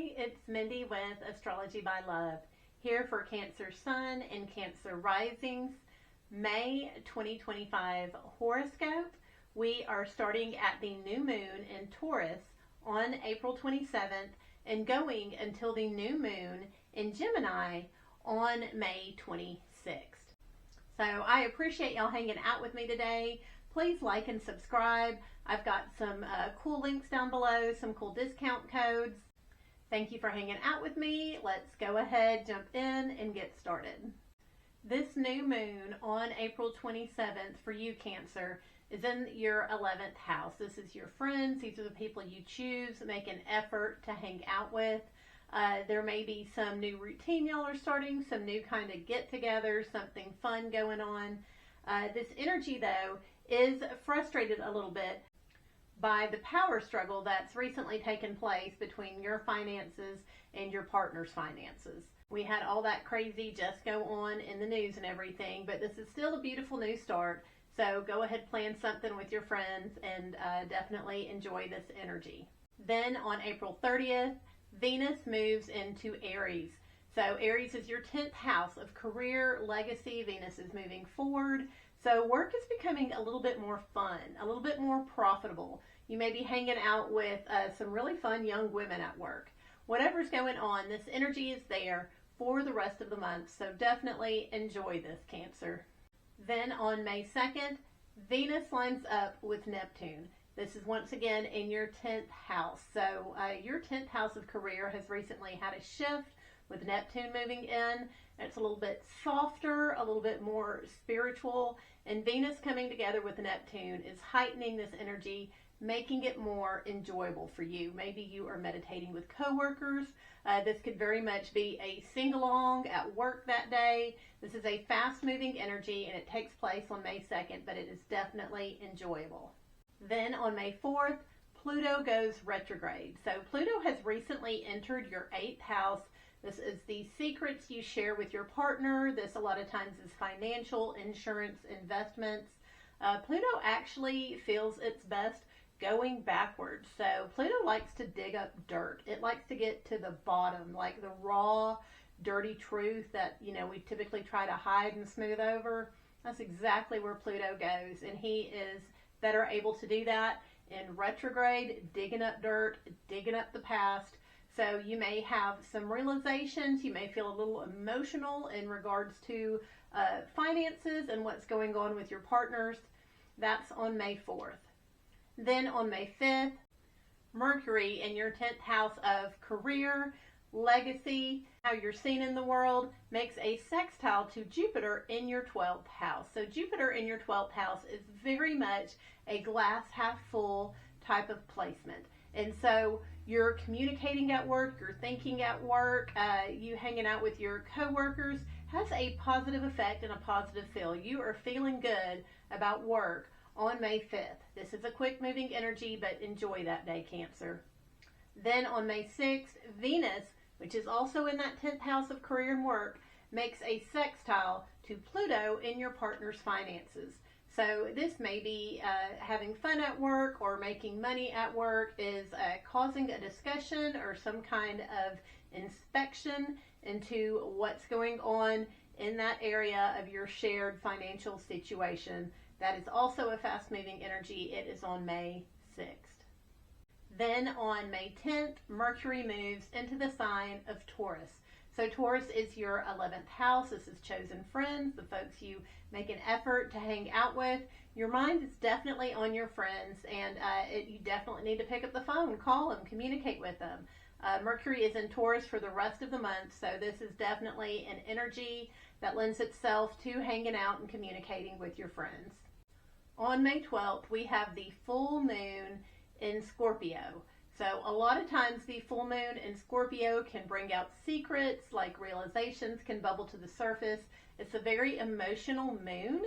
Hi, it's Mindy with Astrology by Love, here for Cancer Sun and Cancer Risings, May 2025 horoscope. We are starting at the new moon in Taurus on April 27th and going until the new moon in Gemini on May 26th. So I appreciate y'all hanging out with me today. Please like and subscribe. I've got some cool links down below, some cool discount codes. Thank you for hanging out with me. Let's go ahead, jump in, and get started. This new moon on April 27th for you, Cancer, is in your 11th house. This is your friends. These are the people you choose, make an effort to hang out with. There may be some new routine y'all are starting, some new kind of get-together, something fun going on. This energy, though, is frustrated a little bit by the power struggle that's recently taken place between your finances and your partner's finances. We had all that crazy just go on in the news and everything, but this is still a beautiful new start. So go ahead, plan something with your friends, and definitely enjoy this energy. Then on April 30th, Venus moves into Aries. So Aries is your 10th house of career, legacy. Venus is moving forward. So work is becoming a little bit more fun, a little bit more profitable. You may be hanging out with some really fun young women at work. Whatever's going on, this energy is there for the rest of the month. So definitely enjoy this, Cancer. Then on May 2nd, Venus lines up with Neptune. This is once again in your 10th house. So your 10th house of career has recently had a shift with Neptune moving in. It's a little bit softer, a little bit more spiritual, and Venus coming together with Neptune is heightening this energy, making it more enjoyable for you. Maybe you are meditating with coworkers. This could very much be a sing-along at work that day. This is a fast-moving energy, and it takes place on May 2nd, but it is definitely enjoyable. Then on May 4th, Pluto goes retrograde. So Pluto has recently entered your 8th house. This is the secrets you share with your partner. This a lot of times is financial, insurance, investments. Pluto actually feels its best going backwards. So Pluto likes to dig up dirt. It likes to get to the bottom, like the raw, dirty truth that, we typically try to hide and smooth over. That's exactly where Pluto goes. And he is better able to do that in retrograde, digging up dirt, digging up the past. So you may have some realizations. You may feel a little emotional in regards to finances and what's going on with your partners. That's on May 4th. Then on May 5th, Mercury in your 10th house of career, legacy, how you're seen in the world, makes a sextile to Jupiter in your 12th house. So Jupiter in your 12th house is very much a glass half full type of placement. And so you're communicating at work, you're thinking at work, you hanging out with your coworkers has a positive effect and a positive feel. You are feeling good about work on May 5th. This is a quick moving energy, but enjoy that day, Cancer. Then on May 6th, Venus, which is also in that 10th house of career and work, makes a sextile to Pluto in your partner's finances. So this may be having fun at work or making money at work is causing a discussion or some kind of inspection into what's going on in that area of your shared financial situation. That is also a fast-moving energy. It is on May 6th. Then on May 10th, Mercury moves into the sign of Taurus. So Taurus is your 11th house. This is chosen friends, the folks you make an effort to hang out with. Your mind is definitely on your friends, and you definitely need to pick up the phone, call them, communicate with them. Mercury is in Taurus for the rest of the month, so this is definitely an energy that lends itself to hanging out and communicating with your friends. On May 12th, we have the full moon in Scorpio. So a lot of times the full moon in Scorpio can bring out secrets, like realizations can bubble to the surface. It's a very emotional moon,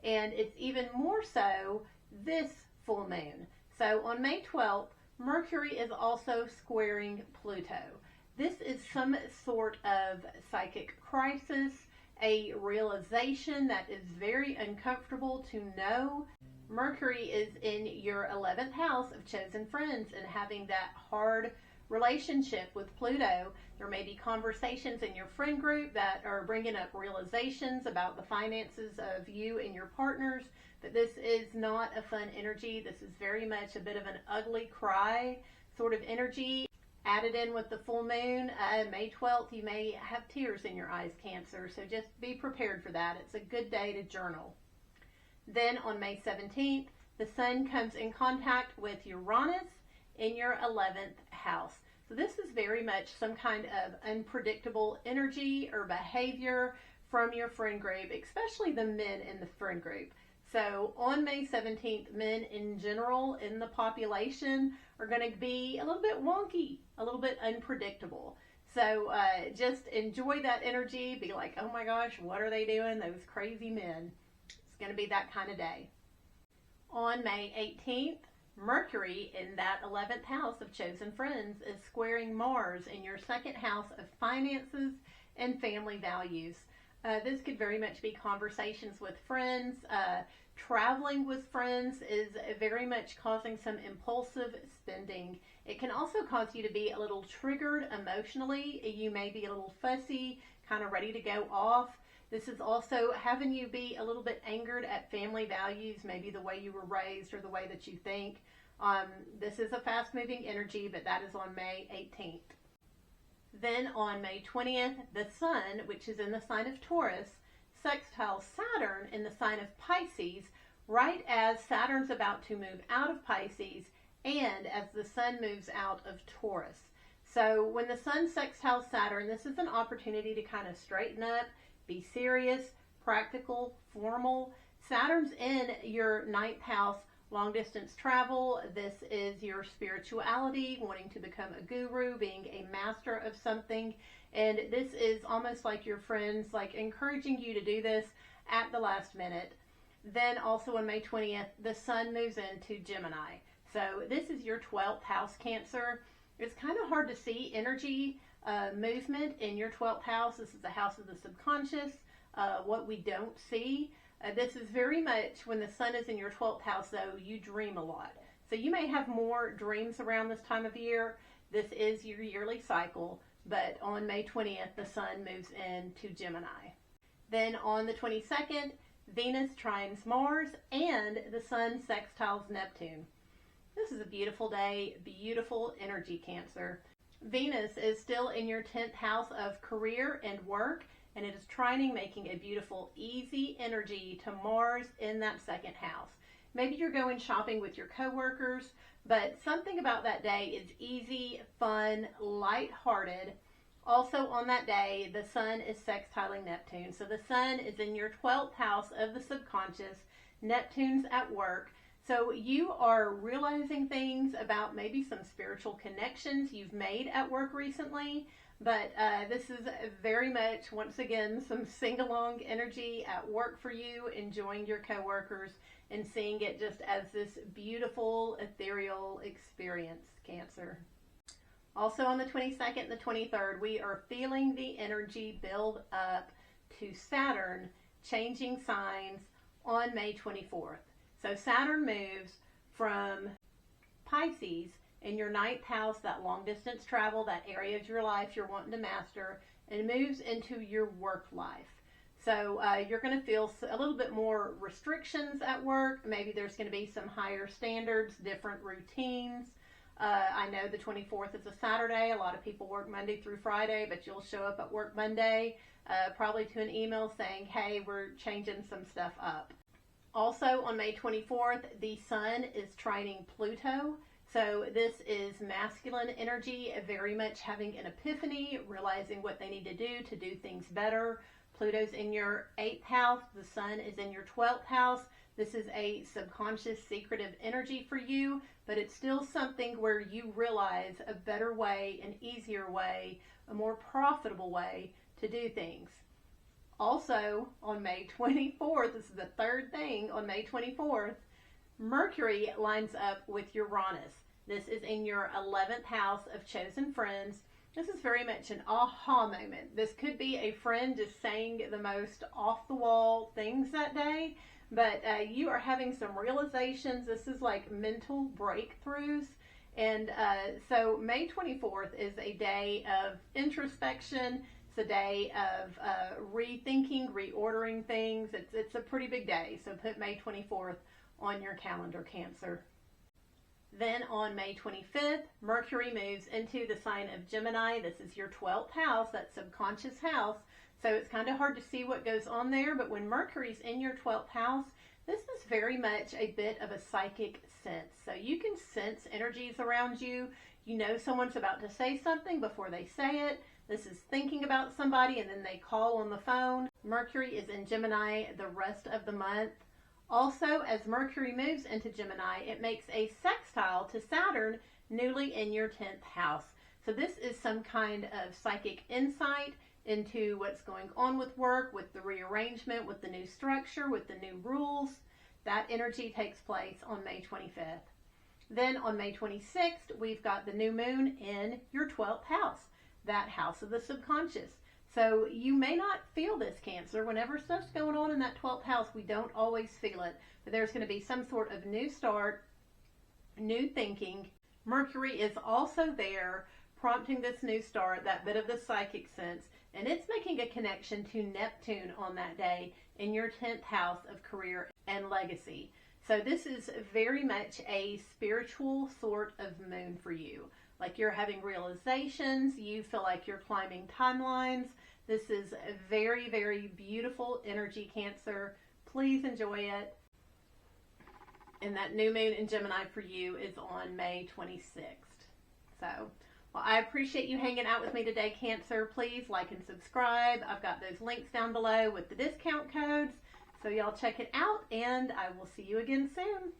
and it's even more so this full moon. So on May 12th, Mercury is also squaring Pluto. This is some sort of psychic crisis, a realization that is very uncomfortable to know. Mercury is in your 11th house of chosen friends and having that hard relationship with Pluto. There may be conversations in your friend group that are bringing up realizations about the finances of you and your partners, but this is not a fun energy. This is very much a bit of an ugly cry sort of energy. Added in with the full moon, May 12th, you may have tears in your eyes, Cancer, so just be prepared for that. It's a good day to journal. Then on May 17th, the sun comes in contact with Uranus in your 11th house. So this is very much some kind of unpredictable energy or behavior from your friend group, especially the men in the friend group. So on May 17th, men in general in the population are going to be a little bit wonky, a little bit unpredictable. So just enjoy that energy. Be like, oh my gosh, what are they doing? Those crazy men. It's going to be that kind of day. On May 18th, Mercury in that 11th house of chosen friends is squaring Mars in your second house of finances and family values. This could very much be conversations with friends. Traveling with friends is very much causing some impulsive spending. It can also cause you to be a little triggered emotionally. You may be a little fussy, kind of ready to go off. This is also having you be a little bit angered at family values, maybe the way you were raised or the way that you think. This is a fast-moving energy, but that is on May 18th. Then on May 20th, the sun, which is in the sign of Taurus, sextiles Saturn in the sign of Pisces, right as Saturn's about to move out of Pisces and as the sun moves out of Taurus. So when the sun sextiles Saturn, this is an opportunity to kind of straighten up, be serious, practical, formal. Saturn's in your 9th house, long distance travel. This is your spirituality, wanting to become a guru, being a master of something. And this is almost like your friends, like encouraging you to do this at the last minute. Then also on May 20th, the sun moves into Gemini. So this is your 12th house, Cancer. It's kind of hard to see energy movement in your 12th house. This is the house of the subconscious, what we don't see. This is very much when the sun is in your 12th house, though, you dream a lot. So you may have more dreams around this time of year. This is your yearly cycle, but on May 20th, the sun moves into Gemini. Then on the 22nd, Venus trines Mars and the sun sextiles Neptune. This is a beautiful day, beautiful energy, Cancer. Venus is still in your 10th house of career and work, and it is trining, making a beautiful, easy energy to Mars in that second house. Maybe you're going shopping with your coworkers, but something about that day is easy, fun, lighthearted. Also on that day, the sun is sextiling Neptune. So the sun is in your 12th house of the subconscious. Neptune's at work. So you are realizing things about maybe some spiritual connections you've made at work recently. But this is very much, once again, some sing-along energy at work for you, enjoying your coworkers and seeing it just as this beautiful, ethereal experience, Cancer. Also on the 22nd and the 23rd, we are feeling the energy build up to Saturn changing signs on May 24th. So Saturn moves from Pisces in your 9th house, that long distance travel, that area of your life you're wanting to master, and moves into your work life. So you're going to feel a little bit more restrictions at work. Maybe there's going to be some higher standards, different routines. I know the 24th is a Saturday. A lot of people work Monday through Friday, but you'll show up at work Monday, probably to an email saying, hey, we're changing some stuff up. Also on May 24th, the sun is trining Pluto. So this is masculine energy, very much having an epiphany, realizing what they need to do things better. Pluto's in your 8th house. The sun is in your 12th house. This is a subconscious, secretive energy for you, but it's still something where you realize a better way, an easier way, a more profitable way to do things. Also, on May 24th, this is the third thing, on May 24th, Mercury lines up with Uranus. This is in your 11th house of chosen friends. This is very much an aha moment. This could be a friend just saying the most off-the-wall things that day, but you are having some realizations. This is like mental breakthroughs, And so May 24th is a day of introspection. It's a day of rethinking, reordering things. It's a pretty big day. So put May 24th on your calendar, Cancer. Then on May 25th, Mercury moves into the sign of Gemini. This is your 12th house, that subconscious house. So it's kind of hard to see what goes on there. But when Mercury's in your 12th house, this is very much a bit of a psychic sense. So you can sense energies around you. You know someone's about to say something before they say it. This is thinking about somebody and then they call on the phone. Mercury is in Gemini the rest of the month. Also, as Mercury moves into Gemini, it makes a sextile to Saturn, newly in your 10th house. So this is some kind of psychic insight into what's going on with work, with the rearrangement, with the new structure, with the new rules. That energy takes place on May 25th. Then on May 26th, we've got the new moon in your 12th house, that house of the subconscious. So you may not feel this, Cancer. Whenever stuff's going on in that 12th house, we don't always feel it. But there's going to be some sort of new start, new thinking. Mercury is also there prompting this new start, that bit of the psychic sense. And it's making a connection to Neptune on that day in your 10th house of career and legacy. So this is very much a spiritual sort of moon for you. Like you're having realizations, you feel like you're climbing timelines. This is a very, very beautiful energy, Cancer. Please enjoy it. And that new moon in Gemini for you is on May 26th. So, well, I appreciate you hanging out with me today, Cancer. Please like and subscribe. I've got those links down below with the discount codes. So y'all check it out, and I will see you again soon.